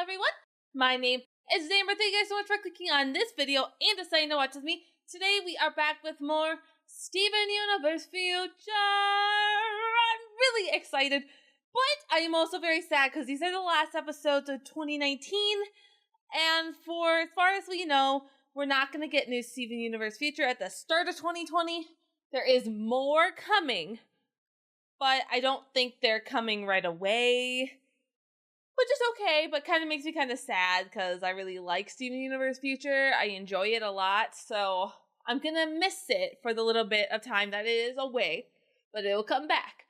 everyone, my name is Zamber. Thank you guys so much for clicking on this video and deciding to watch with me. Today we are back with more Steven Universe Future. I'm really excited, but I am also very sad because these are the last episodes of 2019, and for as far as we know, we're not going to get new Steven Universe Future at the start of 2020. There is more coming, but I don't think they're coming right away. Which is okay, but kind of makes me kind of sad because I really like Steven Universe Future. I enjoy it a lot, so I'm going to miss it for the little bit of time that it is away, but it will come back.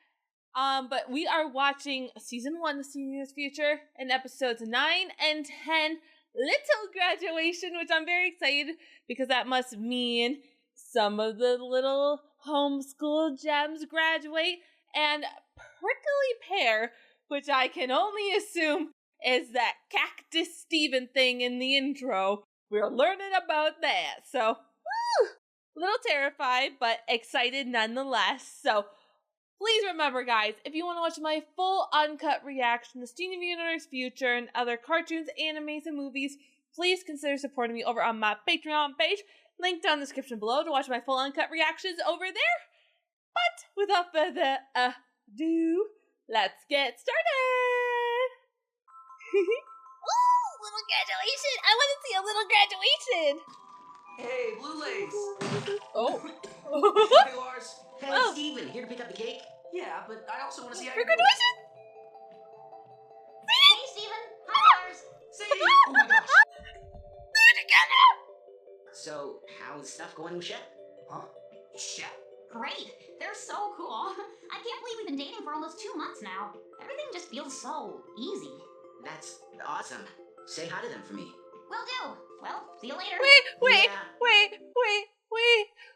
But we are watching Season 1 of Steven Universe Future in episodes 9 and 10, Little Graduation, which I'm very excited because that must mean some of the little homeschool gems graduate, and Prickly Pear, which I can only assume is that Cactus Steven thing in the intro. We're learning about that. So, woo! A little terrified, but excited nonetheless. So, please remember, guys, if you want to watch my full uncut reaction to Steven Universe Future and other cartoons, animes, and movies, please consider supporting me over on my Patreon page. Link down in the description below to watch my full uncut reactions over there. But without further ado, let's get started! Ooh, little graduation! I want to see a little graduation! Hey, Blue Lace! Oh. Hey, Lars! Hey, Steven, here to pick up the cake? Yeah, but I also want to see how For graduation? Hey, Steven! Hi, Lars! Sadie! Oh my gosh! They're together! So, how's stuff going with Shep? Huh? Shep? Great! They're so cool! I can't believe we've been dating for almost 2 months now. Everything just feels so easy. That's awesome. Say hi to them for me. Will do! Well, see you later! Wait! Yeah.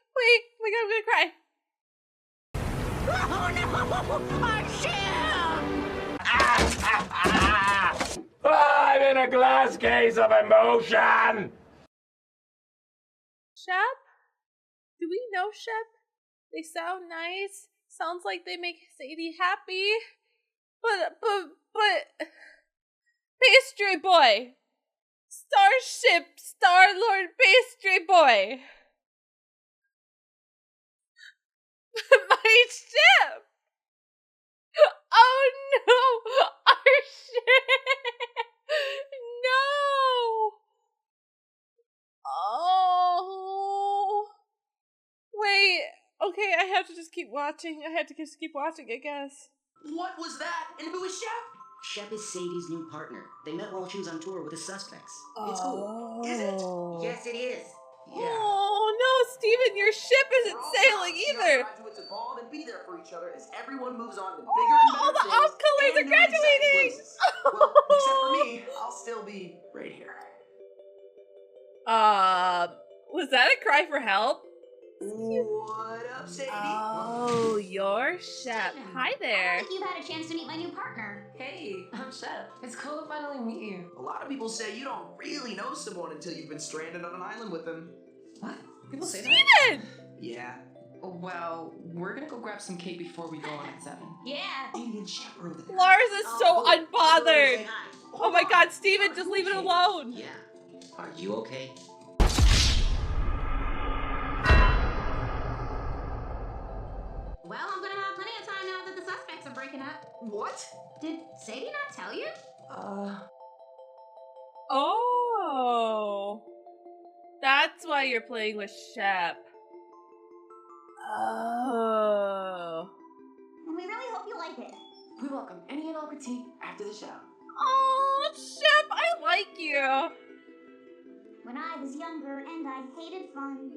Oh my god, I'm gonna cry. Oh no! I'm in a glass case of emotion! Shep? Do we know Shep? They sound nice. Sounds like they make Sadie happy. But Pastry Boy! Starship Star-Lord Pastry Boy! My ship! Oh no! Our ship! No! Oh! Wait, okay, I have to just keep watching. I had to just keep watching, I guess. What was that? And who is Shep? Shep is Sadie's new partner. They met while she was on tour with the Suspects. It's cool. Is it? Yes, it is. Yeah. Oh no, Steven, your ship isn't sailing either. Graduates involved and be there for each other as everyone moves on to bigger All and the better things off-colors are and new and exciting graduating. places. Well, except for me, I'll still be right here. Was that a cry for help? What up, Sadie? Oh, you're Shep. Steven, Hi I there. don't think you've had a chance to meet my new partner. Hey, I'm Shep. It's cool to finally meet you. A lot of people say you don't really know someone until you've been stranded on an island with them. What? People say that? Steven! Yeah. Well, we're gonna go grab some cake before we go on at 7. Yeah. Sadie and Shep are over there. Lars is Oh, so cool. I'll go over and unbothered. say hi. Oh my god, Steven, just leave it alone. Yeah. Are you okay? Well, I'm gonna have plenty of time now that the suspects are breaking up. What? Did Sadie not tell you? Oh. That's why you're playing with Shep. Oh. We really hope you like it. We welcome any and all critique after the show. Oh, Shep, I like you. When I was younger and I hated fun,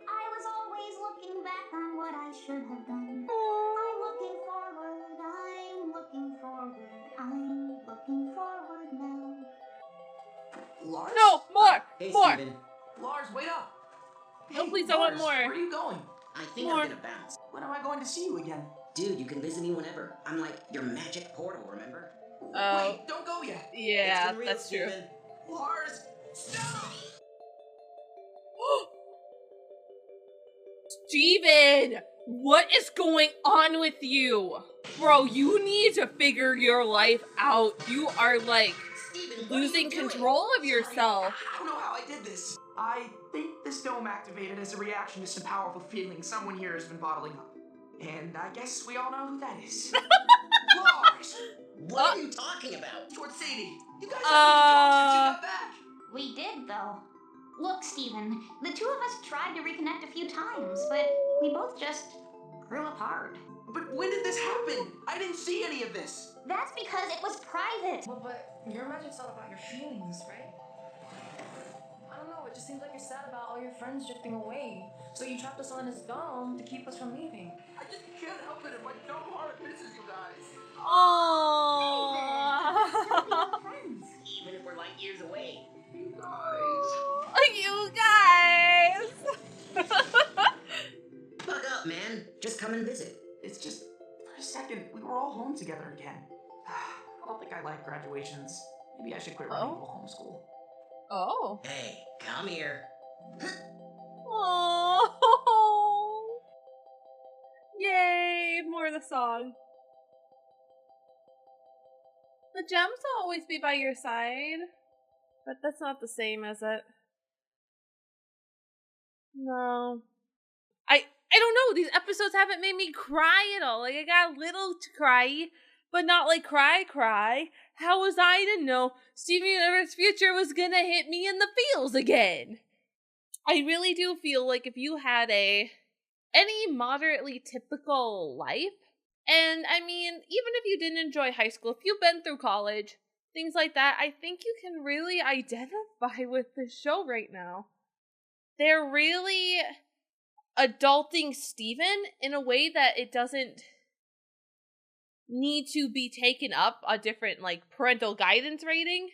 I was always looking back on what I should have done. I'm looking forward, I'm looking forward, I'm looking forward now. Lars? No, more, Hey, more. Steven. Lars, wait up! No, Hey, please, I want Lars, more. Where are you going? I think More. I'm gonna bounce. When am I going to see you again? Dude, you can visit me whenever. I'm like your magic portal, remember? Oh. Wait, don't go yet. Yeah, It's been real, that's true. Steven. Lars, stop! Steven! What is going on with you? Bro, you need to figure your life out. You are like Steven, losing control of yourself. I don't know how I did this. I think this dome activated as a reaction to some powerful feelings someone here has been bottling up. And I guess we all know who that is. LARS! What are you talking about? Towards Sadie. You guys haven't even talked since you got back. We did, though. Look, Steven, the two of us tried to reconnect a few times, but we both just grew apart. But when did this happen? I didn't see any of this. That's because it was private. Well, but your magic's all about your feelings, right? I don't know, it just seems like you're sad about all your friends drifting away. So you trapped us all in this dome to keep us from leaving. I just can't help it if my dumb heart misses you guys. Aww. Friends. Even if we're light years away. You guys. You guys. Buck up, man. Just come and visit. It's just, for a second, we were all home together again. I don't think I like graduations. Maybe I should quit running Little Homeschool. Oh. Hey, come here. Oh. Yay, more of the song. The gems will always be by your side, but that's not the same, is it? No. I don't know, these episodes haven't made me cry at all. Like, I got a little to cry, but not like cry. How was I to know Steven Universe's future was gonna hit me in the feels again? I really do feel like if you had any moderately typical life, and I mean, even if you didn't enjoy high school, if you've been through college, things like that, I think you can really identify with this show right now. They're really adulting Steven in a way that it doesn't need to be taken up a different, like, parental guidance rating.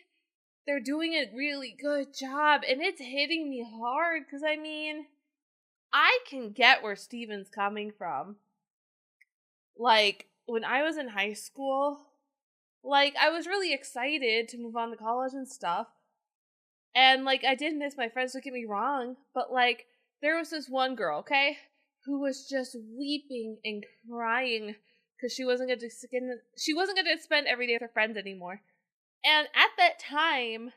They're doing a really good job, and it's hitting me hard, because, I mean, I can get where Steven's coming from. Like, when I was in high school, like, I was really excited to move on to college and stuff, and, like, I did miss my friends, don't get me wrong, but, like, there was this one girl, okay, who was just weeping and crying because she wasn't going to spend every day with her friends anymore. And at that time,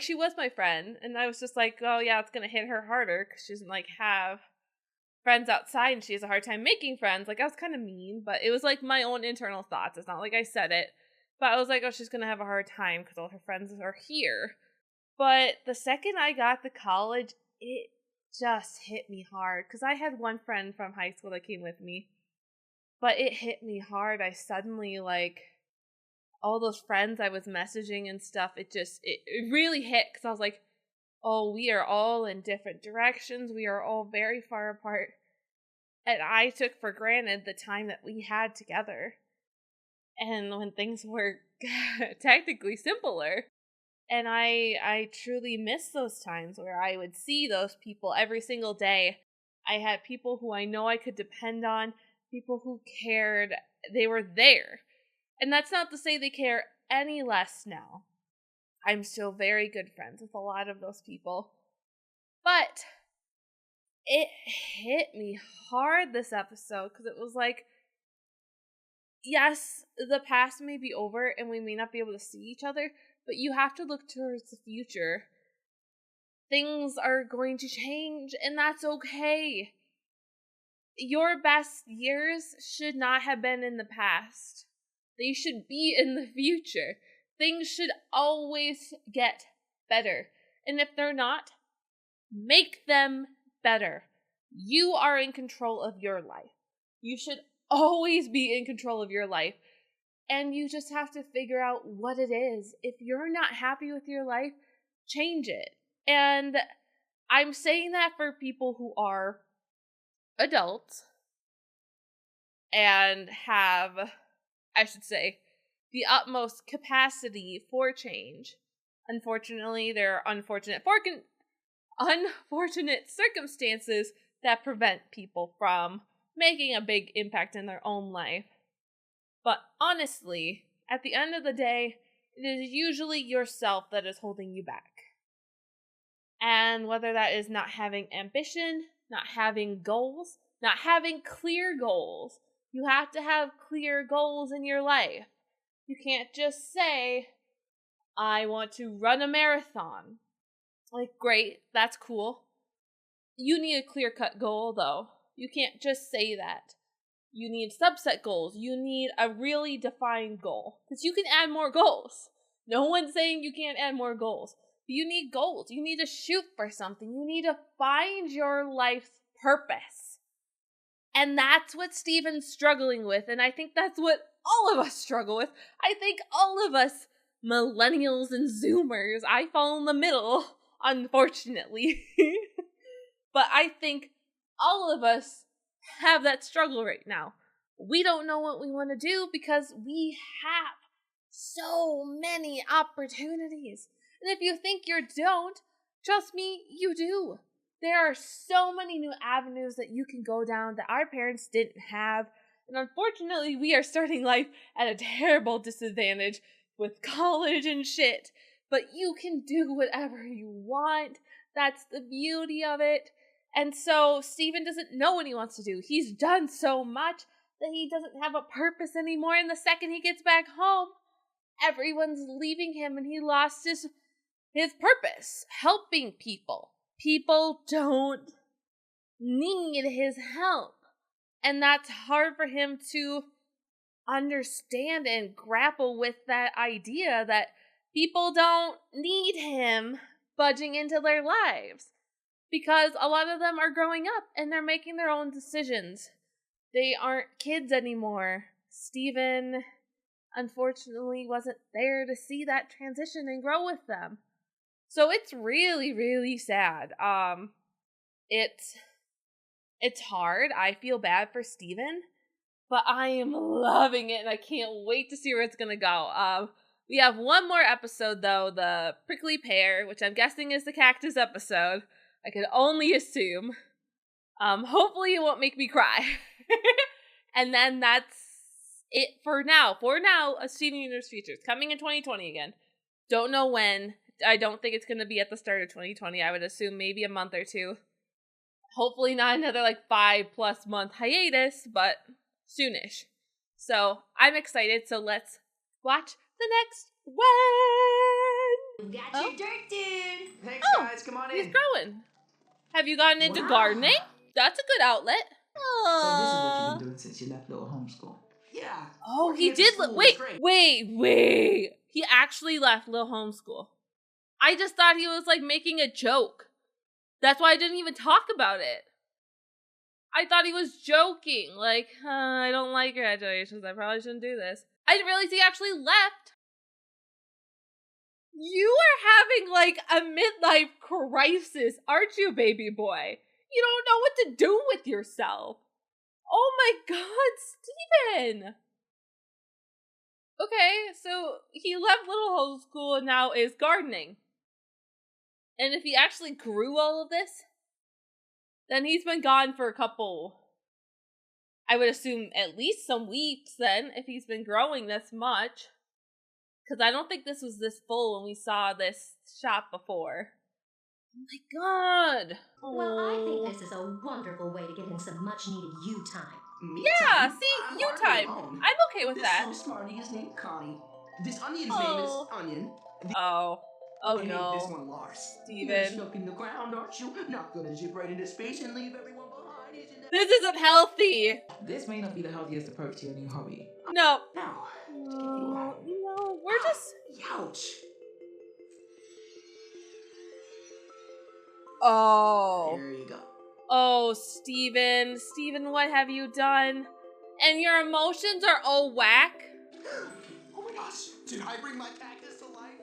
she was my friend, and I was just like, oh yeah, it's going to hit her harder because she doesn't, like, have friends outside, and she has a hard time making friends. Like, I was kind of mean, but it was, like, my own internal thoughts. It's not like I said it, but I was like, oh, she's going to have a hard time because all her friends are here. But the second I got to college, it just hit me hard, because I had one friend from high school that came with me, but it hit me hard. I suddenly, like, all those friends I was messaging and stuff, it really hit, because I was like, oh, we are all in different directions, we are all very far apart, and I took for granted the time that we had together, and when things were technically simpler. And I truly miss those times where I would see those people every single day. I had people who I know I could depend on, people who cared, they were there. And that's not to say they care any less now. I'm still very good friends with a lot of those people. But it hit me hard this episode, because it was like, yes, the past may be over and we may not be able to see each other, but you have to look towards the future. Things are going to change, and that's okay. Your best years should not have been in the past. They should be in the future. Things should always get better. And if they're not, make them better. You are in control of your life. You should always be in control of your life. And you just have to figure out what it is. If you're not happy with your life, change it. And I'm saying that for people who are adults and have, I should say, the utmost capacity for change. Unfortunately, there are unfortunate circumstances that prevent people from making a big impact in their own life. But honestly, at the end of the day, it is usually yourself that is holding you back. And whether that is not having ambition, not having goals, not having clear goals. You have to have clear goals in your life. You can't just say, I want to run a marathon. Like, great, that's cool. You need a clear-cut goal, though. You can't just say that. You need subset goals. You need a really defined goal. Because you can add more goals. No one's saying you can't add more goals. You need goals. You need to shoot for something. You need to find your life's purpose. And that's what Steven's struggling with. And I think that's what all of us struggle with. I think all of us millennials and zoomers, I fall in the middle, unfortunately. But I think all of us have that struggle right now. We don't know what we want to do because we have so many opportunities. And if you think you don't, trust me, you do. There are so many new avenues that you can go down that our parents didn't have. And unfortunately, we are starting life at a terrible disadvantage with college and shit. But you can do whatever you want. That's the beauty of it. And so Steven doesn't know what he wants to do. He's done so much that he doesn't have a purpose anymore. And the second he gets back home, everyone's leaving him and he lost his purpose, helping people. People don't need his help. And that's hard for him to understand and grapple with that idea that people don't need him budging into their lives. Because a lot of them are growing up and they're making their own decisions. They aren't kids anymore. Steven, unfortunately, wasn't there to see that transition and grow with them. So it's really, really sad. It's hard. I feel bad for Steven, but I am loving it and I can't wait to see where it's gonna go. We have one more episode though, the prickly pear, which I'm guessing is the cactus episode. I can only assume. Hopefully it won't make me cry. And then that's it for now. For now, a Steven Universe Features coming in 2020 again. Don't know when. I don't think it's going to be at the start of 2020. I would assume maybe a month or two. Hopefully not another 5+ month hiatus, but soonish. So I'm excited. So let's watch the next one. Got your dirt, dude. Thanks, guys. Come on in. He's growing. Have you gotten into gardening? That's a good outlet. So this is what you've been doing since you left Little Homeschool. Yeah. Oh, he did. Wait. He actually left Little Homeschool. I just thought he was making a joke. That's why I didn't even talk about it. I thought he was joking. I don't like graduations. I probably shouldn't do this. I didn't realize he actually left. You are having a midlife crisis, aren't you, baby boy? You don't know what to do with yourself. Oh my God, Steven! Okay, so he left Little Homeschool and now is gardening. And if he actually grew all of this, then he's been gone for a couple, I would assume at least some weeks then, if he's been growing this much. Because I don't think this was this full when we saw this shop before. Oh my God! Well, I think this is a wonderful way to get in some much-needed you time. Me Yeah, time? see, I'm you hardly time. alone. I'm okay with that. This smarty is named Connie. This onion's name is Onion. Oh I named no. this one Lars. Steven. You're stuck in the ground, aren't you? Not gonna zip right into space and leave everyone behind, isn't that? This isn't healthy. This may not be the healthiest approach to your new hobby. No. Now, to get you home. No, we're just... Ouch. Oh. There you go. Oh, Steven. Steven, what have you done? And your emotions are all whack? Oh my gosh, did I bring my cactus to life?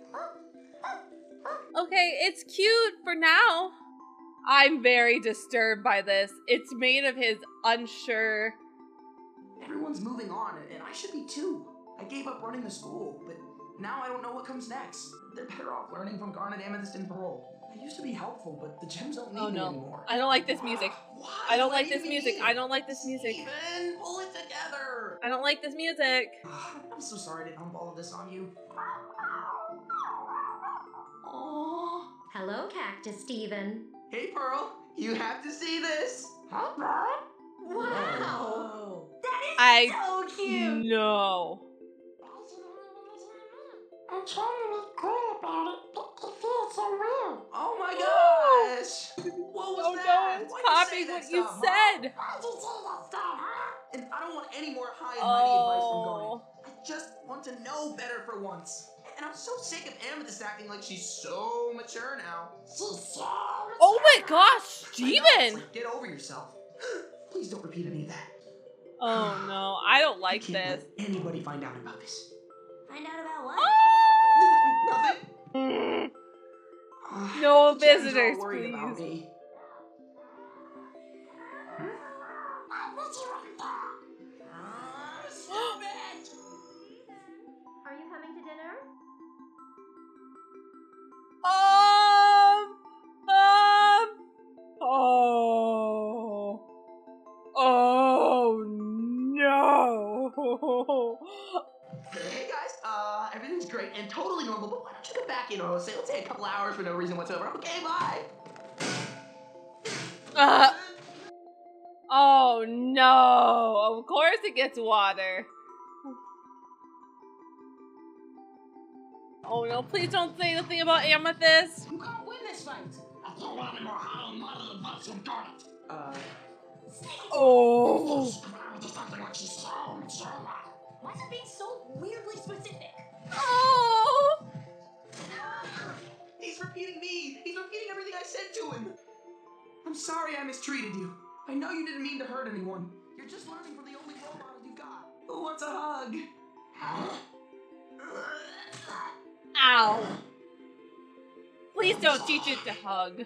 Okay, it's cute for now. I'm very disturbed by this. It's made of his unsure... Everyone's moving on, and I should be too. I gave up running the school, but now I don't know what comes next. They're better off learning from Garnet, Amethyst, and Pearl. I used to be helpful, but the gems don't need me anymore. I don't like this music. Why? I don't like What do this you music. mean? I don't like this music. Steven, pull it together. I don't like this music. I'm so sorry to dump all of this on you. Aww. Hello, Cactus Steven. Hey, Pearl. You have to see this. Huh? Wow! I So cute! No. I'm trying to be cool. about it, but it feels so real. Oh my gosh! What was that? No, it's Why'd copying you say that what you stuff, huh? said. Why'd you say that stuff, huh? And I don't want any more high and mighty advice from Oh. Garnet. I just want to know better for once. And I'm so sick of Amethyst acting like she's so mature now. She's so mature. Oh my gosh, I know, it's Steven! like, get over yourself. Please don't repeat any of that. Oh no, I don't like I can't this. let anybody find out about this. Find out about what? Nothing. No The Gems are visitors, all worried about please. me. I bet you wouldn't talk. Stop it! Are you coming to dinner? Oh no. Hey guys, everything's great and totally normal, but why don't you go back, say, let's say a couple hours for no reason whatsoever. Okay, bye! Oh no. Of course it gets water. Oh no, please don't say anything about Amethyst. You can't win this fight. I can't have any more high and mighty advice from Garnet. Oh. Just acting like she's so mature now. Why is it being so weirdly specific? Oh. He's repeating me! He's repeating everything I said to him! I'm sorry I mistreated you. I know you didn't mean to hurt anyone. You're just learning from the only role model you've got. Who wants a hug? Ow. Please don't teach it to hug.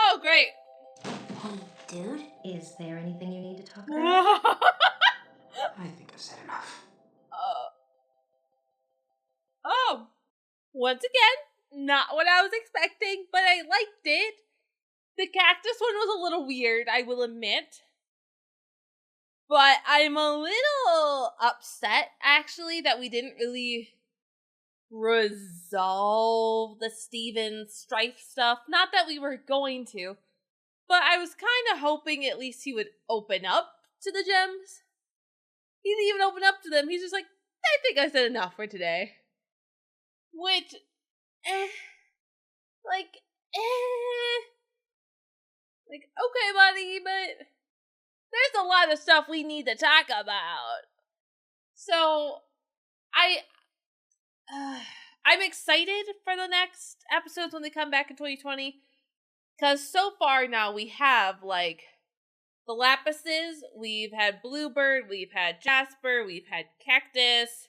Oh, great. Hey, dude, is there anything you need to talk about? I think I've said enough. Oh, once again, not what I was expecting, but I liked it. The cactus one was a little weird, I will admit. But I'm a little upset, actually, that we didn't really resolve the Steven strife stuff. Not that we were going to, but I was kind of hoping at least he would open up to the gems. He didn't even open up to them. He's just like, I think I said enough for today. Which, okay, buddy, but there's a lot of stuff we need to talk about. So, I'm excited for the next episodes when they come back in 2020. Because so far now we have, the Lapises, we've had Bluebird, we've had Jasper, we've had Cactus,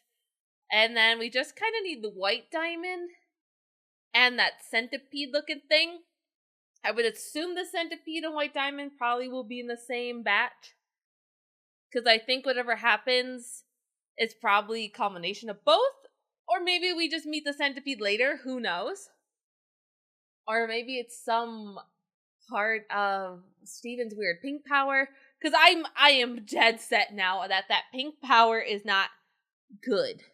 and then we just kind of need the White Diamond and that centipede-looking thing. I would assume the centipede and White Diamond probably will be in the same batch. Because I think whatever happens is probably a combination of both. Or maybe we just meet the centipede later, who knows? Or maybe it's some part of Steven's weird pink power. Because I am dead set now that pink power is not good.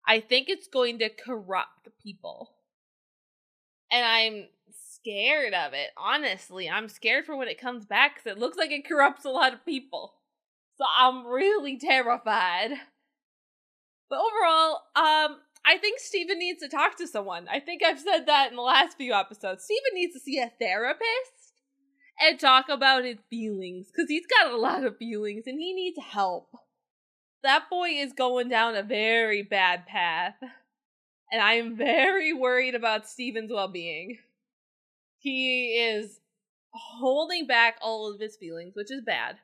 I think it's going to corrupt people. And I'm scared of it, honestly. I'm scared for when it comes back because it looks like it corrupts a lot of people. So I'm really terrified. But overall, I think Steven needs to talk to someone. I think I've said that in the last few episodes. Steven needs to see a therapist and talk about his feelings because he's got a lot of feelings and he needs help. That boy is going down a very bad path. And I am very worried about Steven's well-being. He is holding back all of his feelings, which is bad.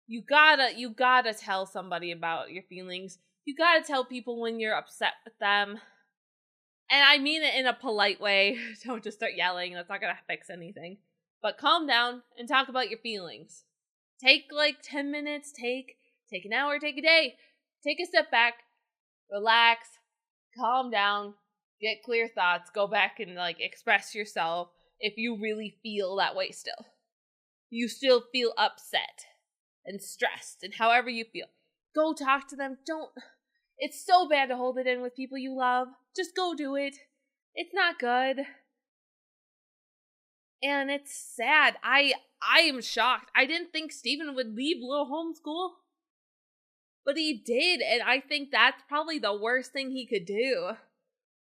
You gotta tell somebody about your feelings. You gotta tell people when you're upset with them. And I mean it in a polite way. Don't just start yelling. That's not gonna fix anything. But calm down and talk about your feelings. Take 10 minutes, take an hour, take a day. Take a step back, relax, calm down, get clear thoughts, go back and express yourself if you really feel that way still. You still feel upset and stressed and however you feel. Go talk to them. It's so bad to hold it in with people you love. Just go do it. It's not good. And it's sad. I am shocked. I didn't think Steven would leave Little Homeschool. But he did, and I think that's probably the worst thing he could do.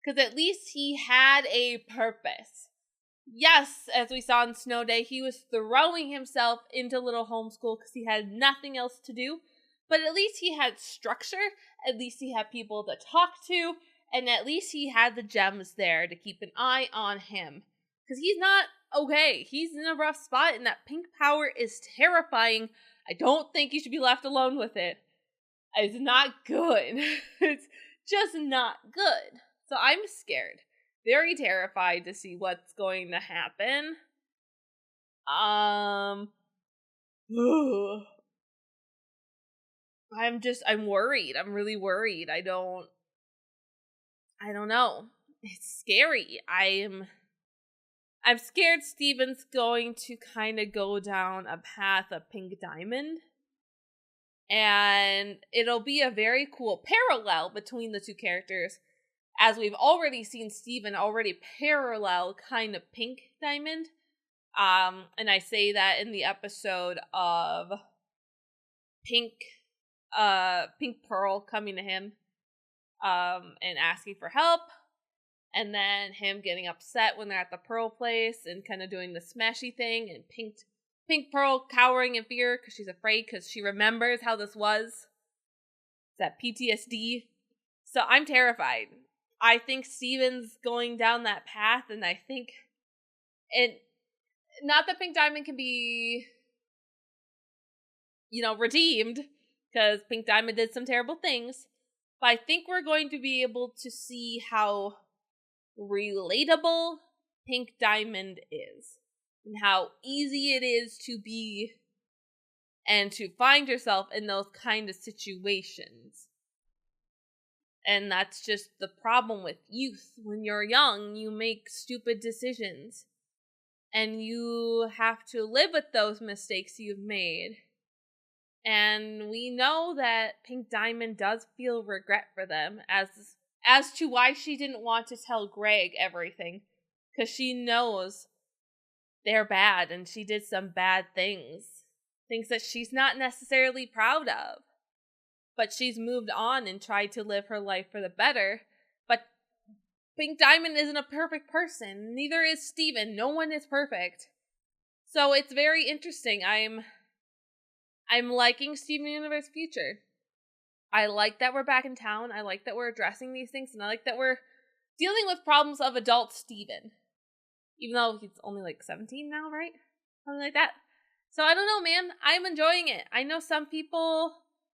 Because at least he had a purpose. Yes, as we saw in Snow Day, he was throwing himself into Little Homeschool because he had nothing else to do. But at least he had structure, at least he had people to talk to, and at least he had the gems there to keep an eye on him. Because he's not okay. He's in a rough spot, and that pink power is terrifying. I don't think you should be left alone with it. It's not good. It's just not good. So I'm scared. Very terrified to see what's going to happen. I'm worried. I'm really worried. I don't know. It's scary. I'm scared Steven's going to kind of go down a path of Pink Diamond. And it'll be a very cool parallel between the two characters, as we've already seen Steven already parallel kind of Pink Diamond. And I say that in the episode of Pink Pearl coming to him and asking for help, and then him getting upset when they're at the Pearl place and kind of doing the smashy thing, and Pink Pearl cowering in fear because she's afraid because she remembers how this was. It's that PTSD. So I'm terrified. I think Steven's going down that path, and I think not that Pink Diamond can be, redeemed, because Pink Diamond did some terrible things, but I think we're going to be able to see how relatable Pink Diamond is. And how easy it is to be and to find yourself in those kind of situations. And that's just the problem with youth. When you're young, you make stupid decisions. And you have to live with those mistakes you've made. And we know that Pink Diamond does feel regret for them as to why she didn't want to tell Greg everything. Because she knows they're bad, and she did some bad things that she's not necessarily proud of, but she's moved on and tried to live her life for the better. But Pink Diamond isn't a perfect person, neither is Steven. No one is perfect, so it's very interesting. I'm liking Steven Universe Future. I like that we're back in town. I like that we're addressing these things, and I like that we're dealing with problems of adult Steven. Even though he's only like 17 now, right? Something like that. So I don't know, man. I'm enjoying it. I know some people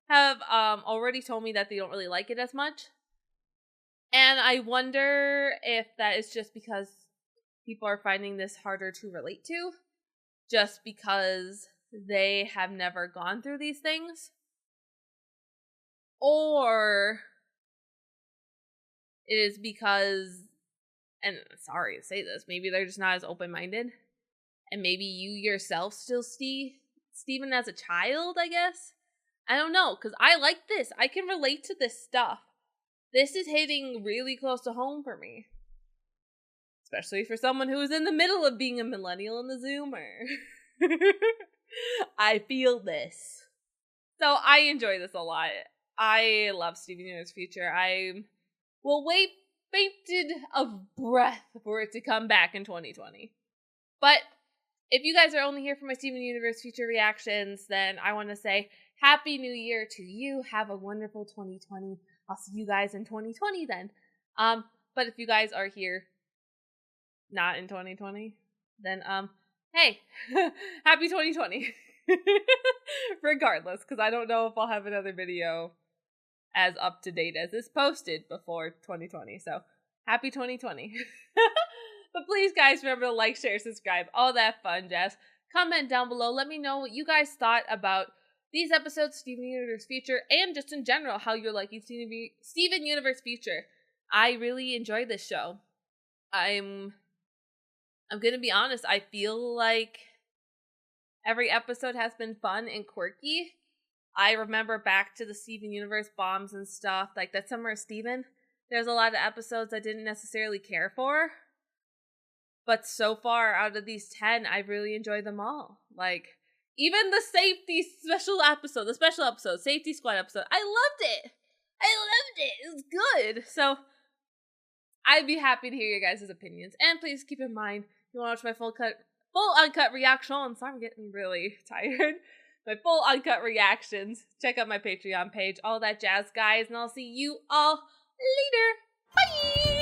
have already told me that they don't really like it as much. And I wonder if that is just because people are finding this harder to relate to. Just because they have never gone through these things. Or it is because, and sorry to say this, maybe they're just not as open-minded. And maybe you yourself still see Steven as a child, I guess? I don't know, because I like this. I can relate to this stuff. This is hitting really close to home for me. Especially for someone who is in the middle of being a millennial and a Zoomer. I feel this. So I enjoy this a lot. I love Steven Universe Future. I will wait fainted of breath for it to come back in 2020. But if you guys are only here for my Steven Universe Future reactions, then I want to say Happy New Year to you. Have a wonderful 2020. I'll see you guys in 2020 then. But if you guys are here not in 2020, then hey, happy 2020. Regardless, because I don't know if I'll have another video as up to date as this posted before 2020. So happy 2020. But please, guys, remember to like, share, subscribe, all that fun jazz. Comment down below. Let me know what you guys thought about these episodes, Steven Universe Future, and just in general, how you're liking Steven Universe Future. I really enjoyed this show. I'm gonna be honest, I feel like every episode has been fun and quirky. I remember back to the Steven Universe bombs and stuff, like that Summer of Steven. There's a lot of episodes I didn't necessarily care for. But so far, out of these 10, I really enjoyed them all. Like, even the safety special episode, safety squad episode, I loved it. It was good. So, I'd be happy to hear your guys' opinions. And please keep in mind, if you want to watch my full uncut reactions, I'm getting really tired. My full uncut reactions, check out my Patreon page, all that jazz, guys. And I'll see you all later. Bye!